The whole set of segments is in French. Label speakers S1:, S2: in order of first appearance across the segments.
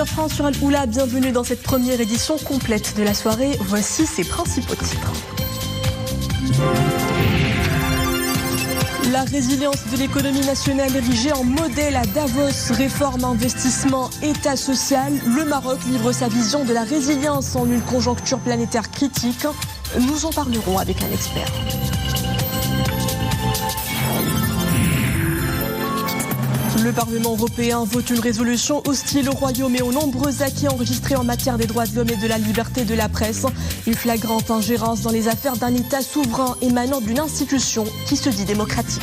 S1: 18h France sur Al-Oula, bienvenue dans cette première édition complète de la soirée. Voici ses principaux titres. La résilience de l'économie nationale érigée en modèle à Davos, réforme, investissement, état social. Le Maroc livre sa vision de la résilience en une conjoncture planétaire critique. Nous en parlerons avec un expert. Le Parlement européen vote une résolution hostile au Royaume et aux nombreux acquis enregistrés en matière des droits de l'homme et de la liberté de la presse. Une flagrante ingérence dans les affaires d'un État souverain émanant d'une institution qui se dit démocratique.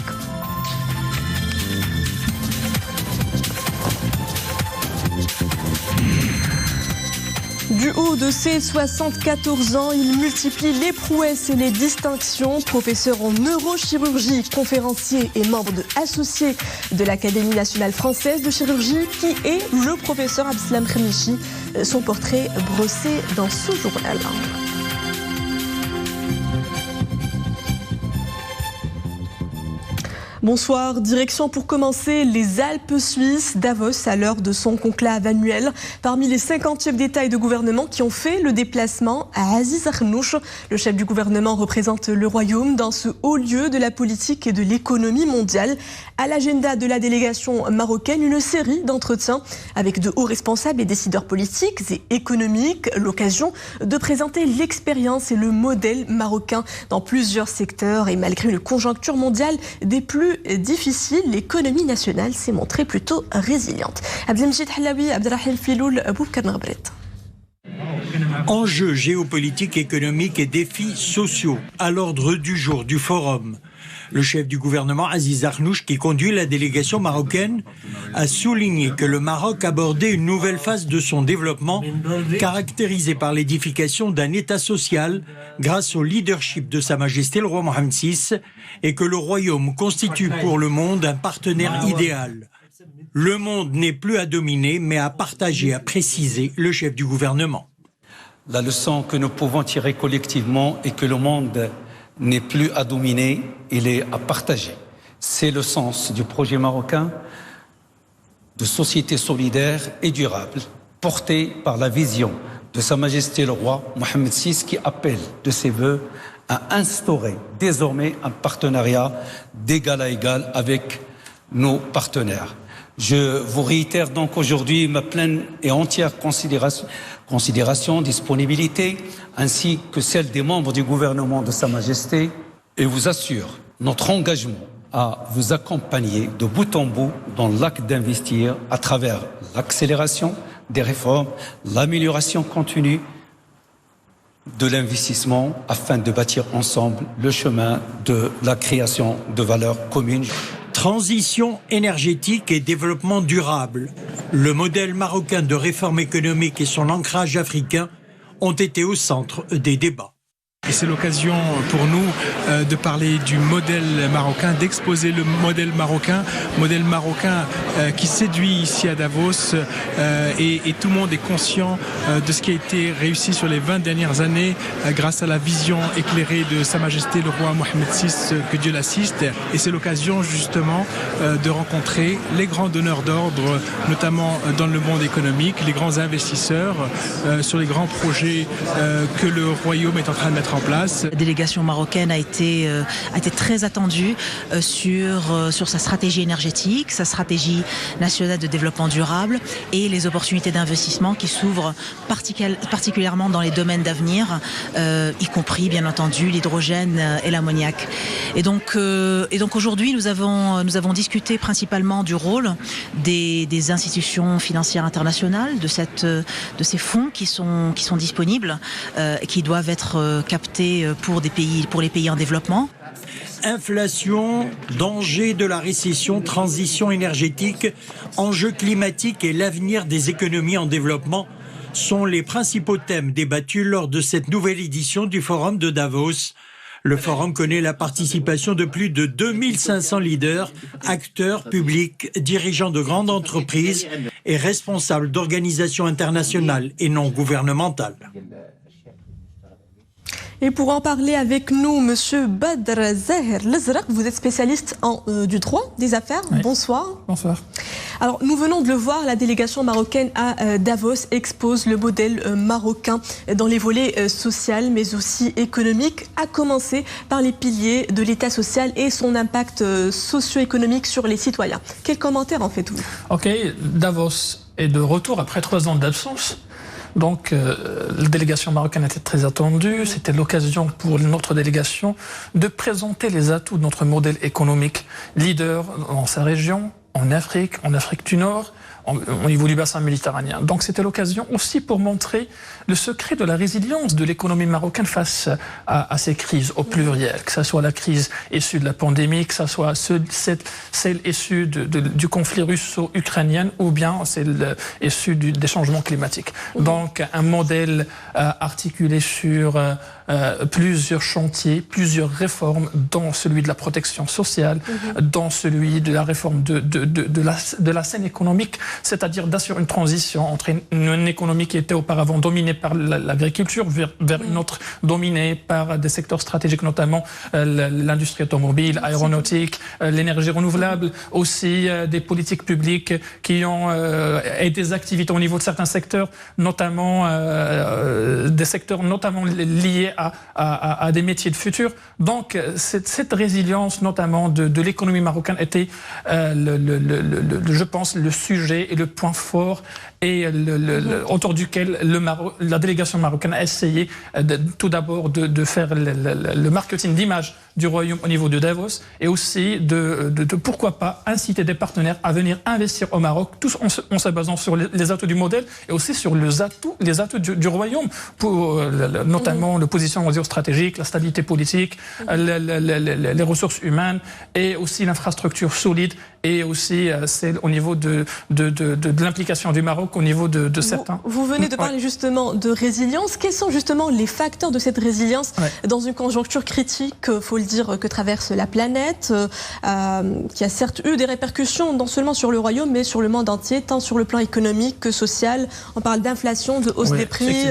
S1: Du haut de ses 74 ans, il multiplie les prouesses et les distinctions. Professeur en neurochirurgie, conférencier et membre associé de l'Académie nationale française de chirurgie, qui est le professeur Abdeslam Khemichi. Son portrait brossé dans ce journal. Bonsoir, direction pour commencer les Alpes suisses, Davos à l'heure de son conclave annuel. Parmi les 50 chefs d'État et de gouvernement qui ont fait le déplacement à Aziz Akhnouch, le chef du gouvernement représente le royaume dans ce haut lieu de la politique et de l'économie mondiale. À l'agenda de la délégation marocaine, une série d'entretiens avec de hauts responsables et décideurs politiques et économiques, l'occasion de présenter l'expérience et le modèle marocain dans plusieurs secteurs. Et malgré une conjoncture mondiale des plus difficile, l'économie nationale s'est montrée plutôt résiliente. Abdelmjid Hallaoui, Abdelrahim Filoul, Boubkar Narbret.
S2: Enjeux géopolitiques, économiques et défis sociaux à l'ordre du jour du forum. Le chef du gouvernement, Aziz Akhnouch, qui conduit la délégation marocaine, a souligné que le Maroc abordait une nouvelle phase de son développement, caractérisée par l'édification d'un État social grâce au leadership de Sa Majesté le roi Mohammed VI, et que le royaume constitue pour le monde un partenaire idéal. Le monde n'est plus à dominer, mais à partager, a précisé le chef du gouvernement.
S3: La leçon que nous pouvons tirer collectivement est que le monde n'est plus à dominer, il est à partager. C'est le sens du projet marocain de société solidaire et durable, porté par la vision de Sa Majesté le roi Mohammed VI, qui appelle de ses vœux à instaurer désormais un partenariat d'égal à égal avec nos partenaires. Je vous réitère donc aujourd'hui ma pleine et entière considération, disponibilité, ainsi que celle des membres du gouvernement de Sa Majesté, et vous assure notre engagement à vous accompagner de bout en bout dans l'acte d'investir à travers l'accélération des réformes, l'amélioration continue de l'investissement afin de bâtir ensemble le chemin de la création de valeurs communes.
S2: Transition énergétique et développement durable. Le modèle marocain de réforme économique et son ancrage africain ont été au centre des débats.
S4: Et c'est l'occasion pour nous de parler du modèle marocain, d'exposer le modèle marocain qui séduit ici à Davos et tout le monde est conscient de ce qui a été réussi sur les 20 dernières années grâce à la vision éclairée de Sa Majesté le roi Mohammed VI, que Dieu l'assiste. Et c'est l'occasion justement de rencontrer les grands donneurs d'ordre, notamment dans le monde économique, les grands investisseurs sur les grands projets que le royaume est en train de mettre en place.
S5: La délégation marocaine a été très attendue sur sa stratégie énergétique, sa stratégie nationale de développement durable et les opportunités d'investissement qui s'ouvrent particulièrement dans les domaines d'avenir, y compris bien entendu l'hydrogène et l'ammoniac. Et donc aujourd'hui nous avons discuté principalement du rôle des institutions financières internationales, de ces fonds qui sont disponibles et qui doivent être captés pour les pays en développement.
S2: Inflation, danger de la récession, transition énergétique, enjeux climatiques et l'avenir des économies en développement sont les principaux thèmes débattus lors de cette nouvelle édition du Forum de Davos. Le forum connaît la participation de plus de 2500 leaders, acteurs publics, dirigeants de grandes entreprises et responsables d'organisations internationales et non gouvernementales.
S1: Et pour en parler avec nous, Monsieur Badr Zahir Lezrak, vous êtes spécialiste du droit des affaires. Oui. Bonsoir.
S6: Bonsoir.
S1: Alors, nous venons de le voir, la délégation marocaine à Davos expose le modèle marocain dans les volets social, mais aussi économique, à commencer par les piliers de l'État social et son impact socio-économique sur les citoyens. Quel commentaire en faites-vous?
S6: Ok, Davos est de retour après 3 ans d'absence. Donc, la délégation marocaine était très attendue. C'était l'occasion pour notre délégation de présenter les atouts de notre modèle économique leader dans sa région, en Afrique du Nord, au niveau du bassin méditerranéen. Donc c'était l'occasion aussi pour montrer le secret de la résilience de l'économie marocaine face à ces crises au pluriel, que ce soit la crise issue de la pandémie, que ce soit celle issue du conflit russo-ukrainien ou bien celle issue des changements climatiques. Donc un modèle articulé sur plusieurs chantiers, plusieurs réformes, dont celui de la protection sociale, dont celui de la réforme de la scène économique, c'est-à-dire d'assurer une transition entre une économie qui était auparavant dominée par l'agriculture vers une autre dominée par des secteurs stratégiques, notamment l'industrie automobile, aéronautique, l'énergie renouvelable, aussi des politiques publiques qui ont et des activités au niveau de certains secteurs, notamment des secteurs notamment liés à des métiers de futur. Donc cette résilience notamment de l'économie marocaine était je pense le sujet et le point fort et autour duquel la délégation marocaine a essayé tout d'abord de faire le marketing d'image du royaume au niveau de Davos et aussi de pourquoi pas inciter des partenaires à venir investir au Maroc, tous en se basant sur les atouts du modèle et aussi sur les atouts du royaume, pour notamment le positionnement géostratégique, la stabilité politique, les ressources humaines et aussi l'infrastructure solide et aussi celle au niveau de l'implication du Maroc au niveau de certains...
S1: Vous venez de parler justement de résilience. Quels sont justement les facteurs de cette résilience dans une conjoncture critique, faut le dire, que traverse la planète, qui a certes eu des répercussions non seulement sur le royaume, mais sur le monde entier, tant sur le plan économique que social. On parle d'inflation, de hausse des prix,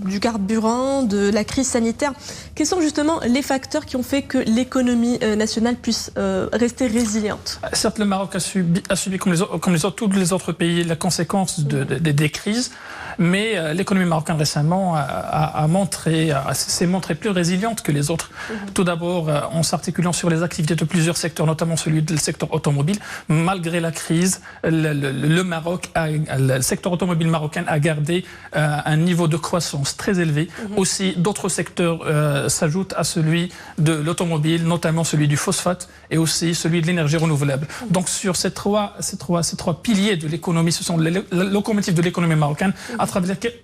S1: du carburant, de la crise sanitaire. Quels sont justement les facteurs qui ont fait que l'économie nationale puisse rester résiliente?
S6: Certes, le Maroc a subi comme tous les autres pays la conséquence des crises, mais l'économie marocaine récemment s'est montrée plus résiliente que les autres. Tout d'abord en s'articulant sur les activités de plusieurs secteurs, notamment celui du secteur automobile. Malgré la crise, le secteur automobile marocain a gardé un niveau de croissance très élevé. Aussi, d'autres secteurs s'ajoutent à celui de l'automobile, notamment celui du phosphate et aussi celui de l'énergie renouvelable. Donc sur ces trois piliers de l'économie, ce sont les locomotives de l'économie marocaine à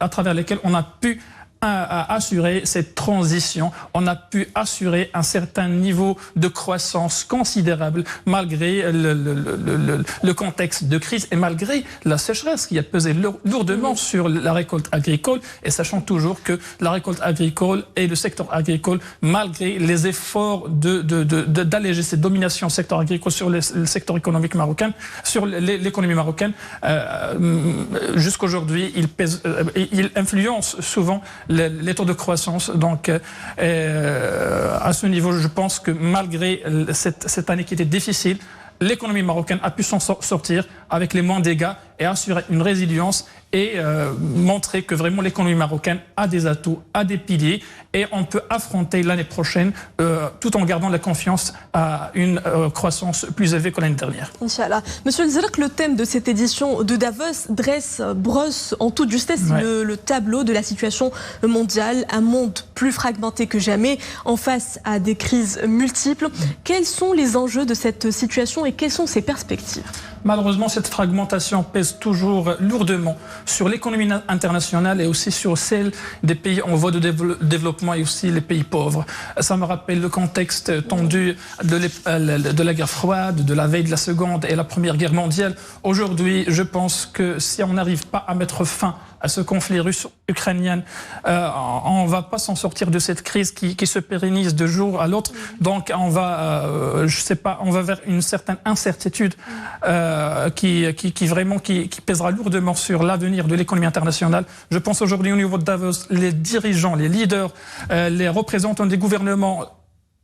S6: travers lesquelles on a pu assurer cette transition, on a pu assurer un certain niveau de croissance considérable malgré le contexte de crise et malgré la sécheresse qui a pesé lourdement sur la récolte agricole, et sachant toujours que la récolte agricole et le secteur agricole, malgré les efforts d'alléger cette domination secteur agricole sur le secteur économique marocain, sur l'économie marocaine, jusqu'aujourd'hui, il influence souvent les taux de croissance. Donc, à ce niveau, je pense que malgré cette année qui était difficile, l'économie marocaine a pu s'en sortir avec les moins dégâts et assurer une résilience et montrer que vraiment l'économie marocaine a des atouts, a des piliers, et on peut affronter l'année prochaine tout en gardant la confiance à une croissance plus élevée que l'année dernière.
S1: Inch'Allah. Monsieur Elzerk, le thème de cette édition de Davos brosse en toute justesse le tableau de la situation mondiale, un monde plus fragmenté que jamais, en face à des crises multiples. Quels sont les enjeux de cette situation et quelles sont ses perspectives?
S6: Malheureusement, cette fragmentation pèse toujours lourdement sur l'économie internationale et aussi sur celle des pays en voie de développement et aussi les pays pauvres. Ça me rappelle le contexte tendu de la guerre froide, de la veille de la Seconde et la Première Guerre mondiale. Aujourd'hui, je pense que si on n'arrive pas à mettre fin à ce conflit russe-ukrainien, on va pas s'en sortir de cette crise qui se pérennise de jour à l'autre. Donc on va, on va vers une certaine incertitude qui pèsera lourdement sur l'avenir de l'économie internationale. Je pense aujourd'hui au niveau de Davos, les dirigeants, les leaders, les représentants des gouvernements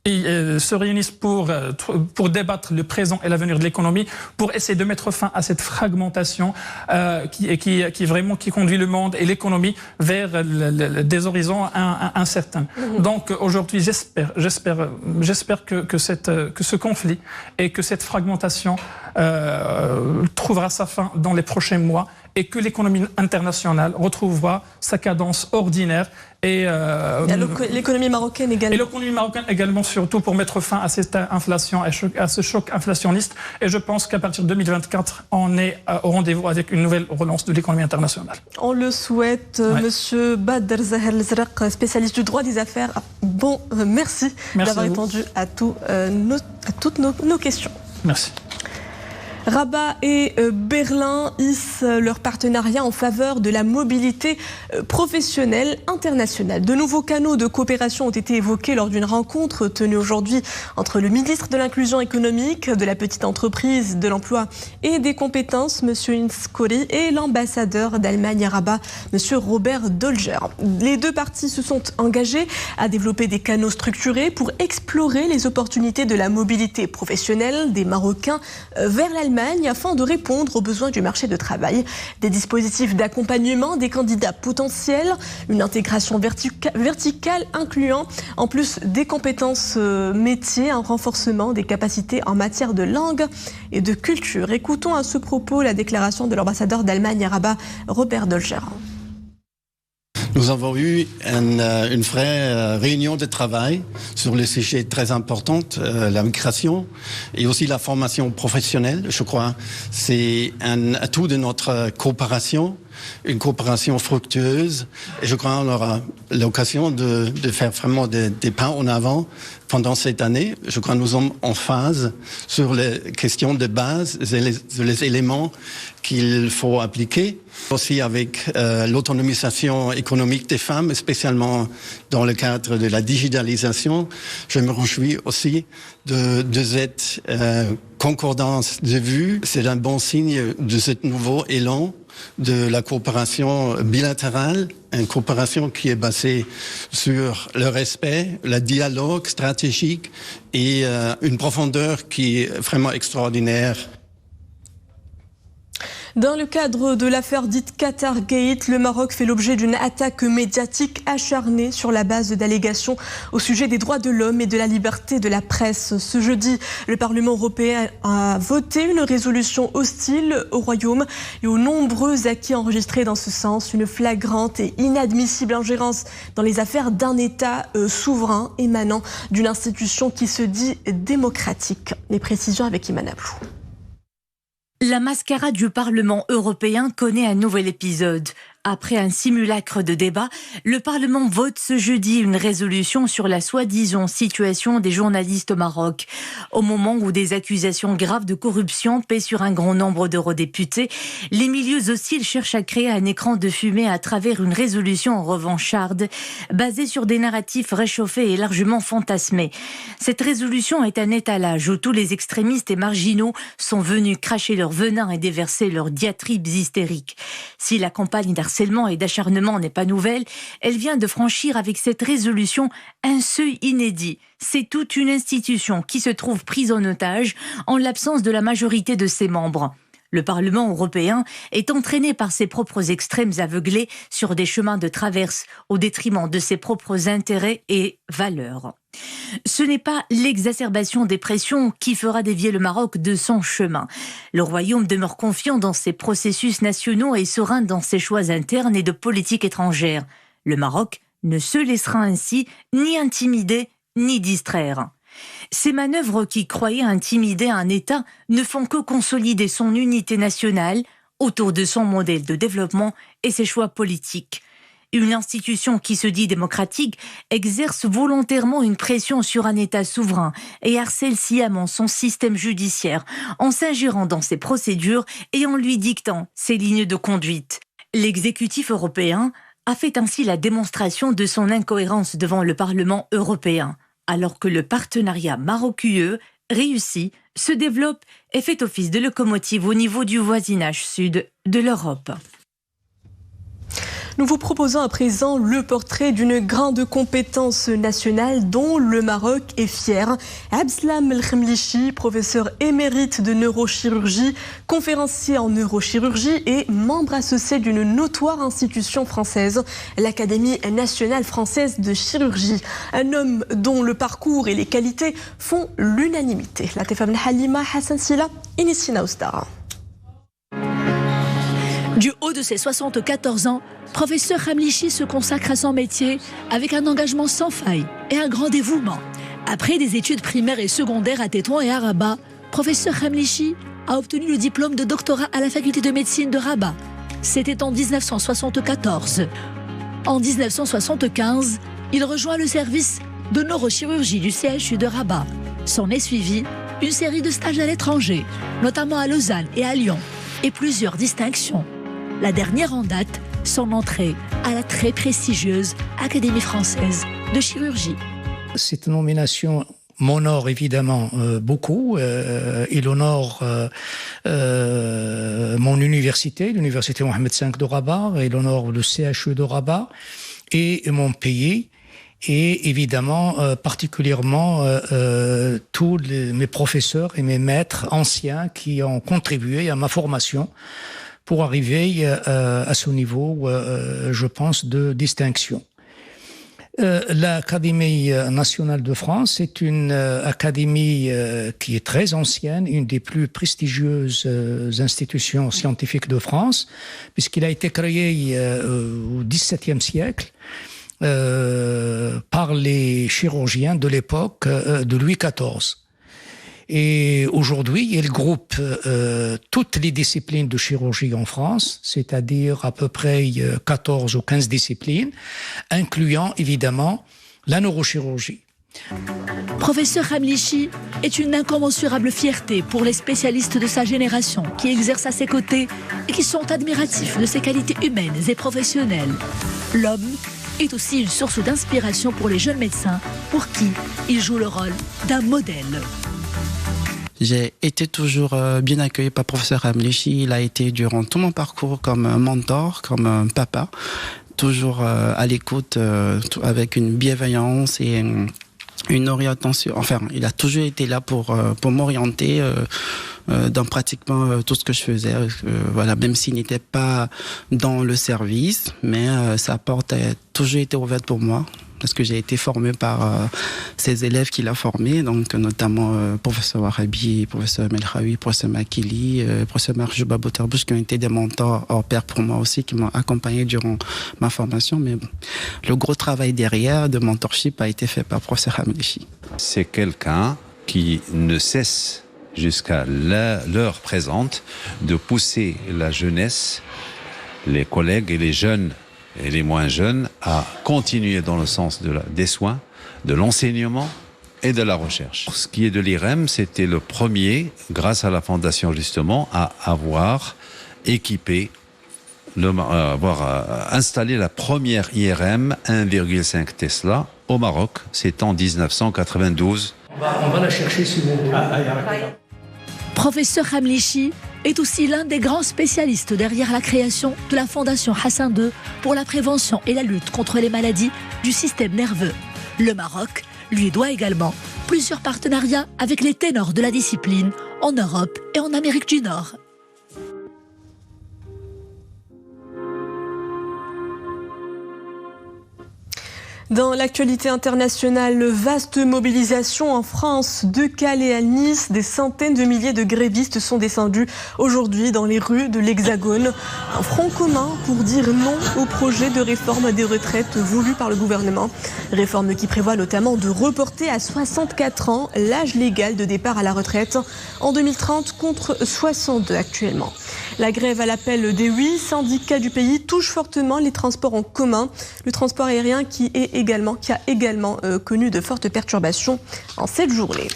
S6: se réunissent pour débattre le présent et l'avenir de l'économie, pour essayer de mettre fin à cette fragmentation qui conduit le monde et l'économie vers des horizons incertains. Donc aujourd'hui, j'espère que ce conflit et que cette fragmentation trouvera sa fin dans les prochains mois et que l'économie internationale retrouvera sa cadence ordinaire et
S1: l'économie marocaine également.
S6: Et l'économie marocaine également, surtout pour mettre fin à cette inflation, à ce choc inflationniste. Et je pense qu'à partir de 2024, on est au rendez-vous avec une nouvelle relance de l'économie internationale.
S1: On le souhaite. Monsieur Badr Zahar El-Zraq, spécialiste du droit des affaires. Bon, merci d'avoir répondu à toutes nos questions.
S6: Merci.
S1: Rabat et Berlin hissent leur partenariat en faveur de la mobilité professionnelle internationale. De nouveaux canaux de coopération ont été évoqués lors d'une rencontre tenue aujourd'hui entre le ministre de l'Inclusion économique, de la petite entreprise, de l'emploi et des compétences, M. Inskori, et l'ambassadeur d'Allemagne à Rabat, M. Robert Dolger. Les deux parties se sont engagées à développer des canaux structurés pour explorer les opportunités de la mobilité professionnelle des Marocains vers l'Allemagne, afin de répondre aux besoins du marché de travail. Des dispositifs d'accompagnement des candidats potentiels, une intégration verticale incluant en plus des compétences métiers, un renforcement des capacités en matière de langue et de culture. Écoutons à ce propos la déclaration de l'ambassadeur d'Allemagne à Rabat, Robert Dolger.
S7: Nous avons eu une vraie réunion de travail sur les sujets très importants, la migration et aussi la formation professionnelle. Je crois c'est un atout de notre coopération, une coopération fructueuse. Et je crois qu'on aura l'occasion de faire vraiment des pas en avant pendant cette année. Je crois que nous sommes en phase sur les questions de base, les éléments qu'il faut appliquer. Aussi avec l'autonomisation économique des femmes, spécialement dans le cadre de la digitalisation. Je me réjouis aussi de cette concordance de vues. C'est un bon signe de ce nouveau élan de la coopération bilatérale, une coopération qui est basée sur le respect, le dialogue stratégique et une profondeur qui est vraiment extraordinaire.
S1: Dans le cadre de l'affaire dite Qatargate, le Maroc fait l'objet d'une attaque médiatique acharnée sur la base d'allégations au sujet des droits de l'homme et de la liberté de la presse. Ce jeudi, le Parlement européen a voté une résolution hostile au Royaume et aux nombreux acquis enregistrés dans ce sens. Une flagrante et inadmissible ingérence dans les affaires d'un État souverain émanant d'une institution qui se dit démocratique. Les précisions avec Iman Ablou.
S8: La mascarade du Parlement européen connaît un nouvel épisode. Après un simulacre de débat, le Parlement vote ce jeudi une résolution sur la soi-disant situation des journalistes au Maroc. Au moment où des accusations graves de corruption pèsent sur un grand nombre d'eurodéputés, les milieux hostiles cherchent à créer un écran de fumée à travers une résolution revancharde, basée sur des narratifs réchauffés et largement fantasmés. Cette résolution est un étalage où tous les extrémistes et marginaux sont venus cracher leur venin et déverser leurs diatribes hystériques. Si la campagne d'harcèlement et d'acharnement n'est pas nouvelle, elle vient de franchir avec cette résolution un seuil inédit. C'est toute une institution qui se trouve prise en otage en l'absence de la majorité de ses membres. Le Parlement européen est entraîné par ses propres extrêmes aveuglés sur des chemins de traverse au détriment de ses propres intérêts et valeurs. Ce n'est pas l'exacerbation des pressions qui fera dévier le Maroc de son chemin. Le Royaume demeure confiant dans ses processus nationaux et serein dans ses choix internes et de politique étrangère. Le Maroc ne se laissera ainsi ni intimider ni distraire. Ces manœuvres qui croyaient intimider un État ne font que consolider son unité nationale autour de son modèle de développement et ses choix politiques. Une institution qui se dit démocratique exerce volontairement une pression sur un État souverain et harcèle sciemment son système judiciaire en s'ingérant dans ses procédures et en lui dictant ses lignes de conduite. L'exécutif européen a fait ainsi la démonstration de son incohérence devant le Parlement européen, alors que le partenariat Maroc-UE réussit, se développe et fait office de locomotive au niveau du voisinage sud de l'Europe.
S1: Nous vous proposons à présent le portrait d'une grande compétence nationale dont le Maroc est fier. Abdeslam El Khemlichi, professeur émérite de neurochirurgie, conférencier en neurochirurgie et membre associé d'une notoire institution française, l'Académie nationale française de chirurgie. Un homme dont le parcours et les qualités font l'unanimité. La Tefam Halima Hassan Sila, Inissina Oustara.
S9: Du haut de ses 74 ans, professeur Khemlichi se consacre à son métier avec un engagement sans faille et un grand dévouement. Après des études primaires et secondaires à Tétouan et à Rabat, professeur Khemlichi a obtenu le diplôme de doctorat à la faculté de médecine de Rabat. C'était en 1974. En 1975, il rejoint le service de neurochirurgie du CHU de Rabat. S'en est suivi une série de stages à l'étranger, notamment à Lausanne et à Lyon, et plusieurs distinctions. La dernière en date, son entrée à la très prestigieuse Académie française de chirurgie.
S10: Cette nomination m'honore évidemment beaucoup. Il honore mon université, l'université Mohamed V de Rabat, il honore le CHU de Rabat et mon pays. Et évidemment, particulièrement, tous mes professeurs et mes maîtres anciens qui ont contribué à ma formation pour arriver à ce niveau, je pense, de distinction. L'Académie nationale de France est une académie qui est très ancienne, une des plus prestigieuses institutions scientifiques de France, puisqu'il a été créé au XVIIe siècle par les chirurgiens de l'époque de Louis XIV. Et aujourd'hui, il groupe toutes les disciplines de chirurgie en France, c'est-à-dire à peu près 14 ou 15 disciplines, incluant évidemment la neurochirurgie.
S9: Professeur Khemlichi est une incommensurable fierté pour les spécialistes de sa génération qui exercent à ses côtés et qui sont admiratifs de ses qualités humaines et professionnelles. L'homme est aussi une source d'inspiration pour les jeunes médecins pour qui il joue le rôle d'un modèle.
S11: J'ai été toujours bien accueilli par professeur Khemlichi. Il a été durant tout mon parcours comme un mentor, comme un papa, toujours à l'écoute, avec une bienveillance et une orientation. Enfin, il a toujours été là pour m'orienter dans pratiquement tout ce que je faisais. Voilà, même s'il n'était pas dans le service, mais sa porte a toujours été ouverte pour moi. Parce que j'ai été formé par ces élèves qu'il a formés, donc notamment professeur Warabi, professeur Melchaoui, professeur Makili, professeur Marjouba Bouterbouche, qui ont été des mentors hors pair pour moi aussi, qui m'ont accompagné durant ma formation. Mais bon, le gros travail derrière de mentorship a été fait par professeur Khemlichi.
S12: C'est quelqu'un qui ne cesse jusqu'à l'heure présente de pousser la jeunesse, les collègues et les jeunes et les moins jeunes à continuer dans le sens des soins, de l'enseignement et de la recherche. Ce qui est de l'IRM, c'était le premier, grâce à la Fondation justement, à avoir équipé, avoir installé la première IRM 1,5 Tesla au Maroc. C'est en 1992.
S10: On va la chercher si vous voulez.
S9: Professeur Khemlichi est aussi l'un des grands spécialistes derrière la création de la Fondation Hassan II pour la prévention et la lutte contre les maladies du système nerveux. Le Maroc lui doit également plusieurs partenariats avec les ténors de la discipline en Europe et en Amérique du Nord.
S1: Dans l'actualité internationale, vaste mobilisation en France, de Calais à Nice, des centaines de milliers de grévistes sont descendus aujourd'hui dans les rues de l'Hexagone. Un front commun pour dire non au projet de réforme des retraites voulu par le gouvernement. Réforme qui prévoit notamment de reporter à 64 ans l'âge légal de départ à la retraite en 2030 contre 62 actuellement. La grève à l'appel des 8 syndicats du pays touche fortement les transports en commun. Le transport aérien qui a également connu de fortes perturbations en cette journée.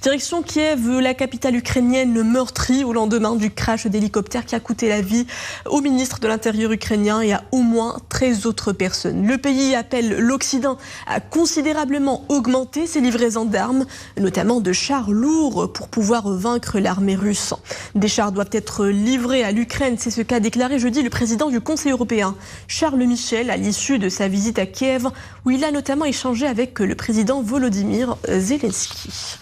S1: Direction Kiev, la capitale ukrainienne meurtrie au lendemain du crash d'hélicoptère qui a coûté la vie au ministre de l'Intérieur ukrainien et à au moins 13 autres personnes. Le pays appelle l'Occident à considérablement augmenter ses livraisons d'armes, notamment de chars lourds pour pouvoir vaincre l'armée russe. Des chars doivent être livrés à l'Ukraine, c'est ce qu'a déclaré jeudi le président du Conseil européen, Charles Michel, à l'issue de sa visite à Kiev, où il a notamment échangé avec le président Volodymyr Zelensky.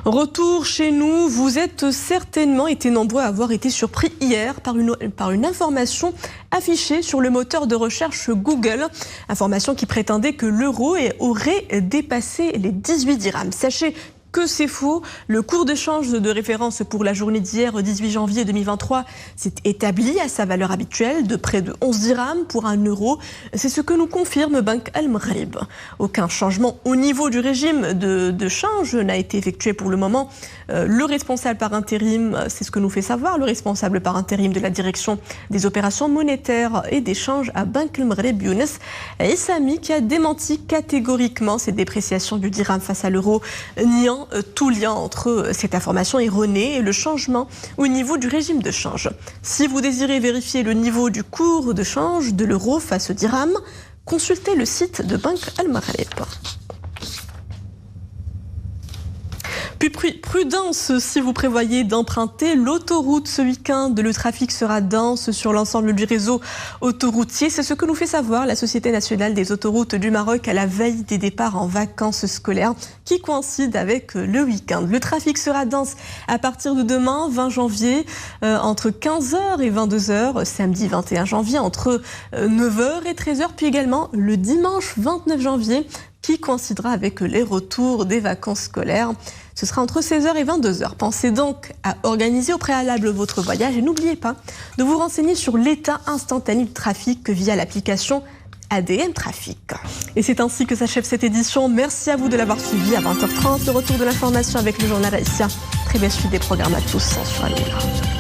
S1: Retour chez nous, vous êtes certainement été nombreux à avoir été surpris hier par une information affichée sur le moteur de recherche Google. Information qui prétendait que l'euro aurait dépassé les 18 dirhams. Sachez que c'est faux. Le cours de change de référence pour la journée d'hier, 18 janvier 2023, s'est établi à sa valeur habituelle de près de 11 dirhams pour 1 euro. C'est ce que nous confirme Banque Al-Maghrib. Aucun changement au niveau du régime de change n'a été effectué pour le moment. Le responsable par intérim, c'est ce que nous fait savoir, le responsable par intérim de la direction des opérations monétaires et d'échange à Banque Al-Maghrib, Younes Issami, qui a démenti catégoriquement cette dépréciation du dirham face à l'euro, niant tout lien entre cette information erronée et le changement au niveau du régime de change. Si vous désirez vérifier le niveau du cours de change de l'euro face au dirham, consultez le site de Banque Al-Maghrib. Plus prudence si vous prévoyez d'emprunter l'autoroute ce week-end. Le trafic sera dense sur l'ensemble du réseau autoroutier. C'est ce que nous fait savoir la Société nationale des autoroutes du Maroc à la veille des départs en vacances scolaires qui coïncident avec le week-end. Le trafic sera dense à partir de demain, 20 janvier, entre 15h et 22h. Samedi 21 janvier, entre 9h et 13h. Puis également le dimanche 29 janvier, qui coïncidera avec les retours des vacances scolaires. Ce sera entre 16h et 22h. Pensez donc à organiser au préalable votre voyage et n'oubliez pas de vous renseigner sur l'état instantané du trafic via l'application ADN Trafic. Et c'est ainsi que s'achève cette édition. Merci à vous de l'avoir suivi à 20h30. Le retour de l'information avec le journal Aïssia. Très belle suite des programmes à tous sur Al-Oula.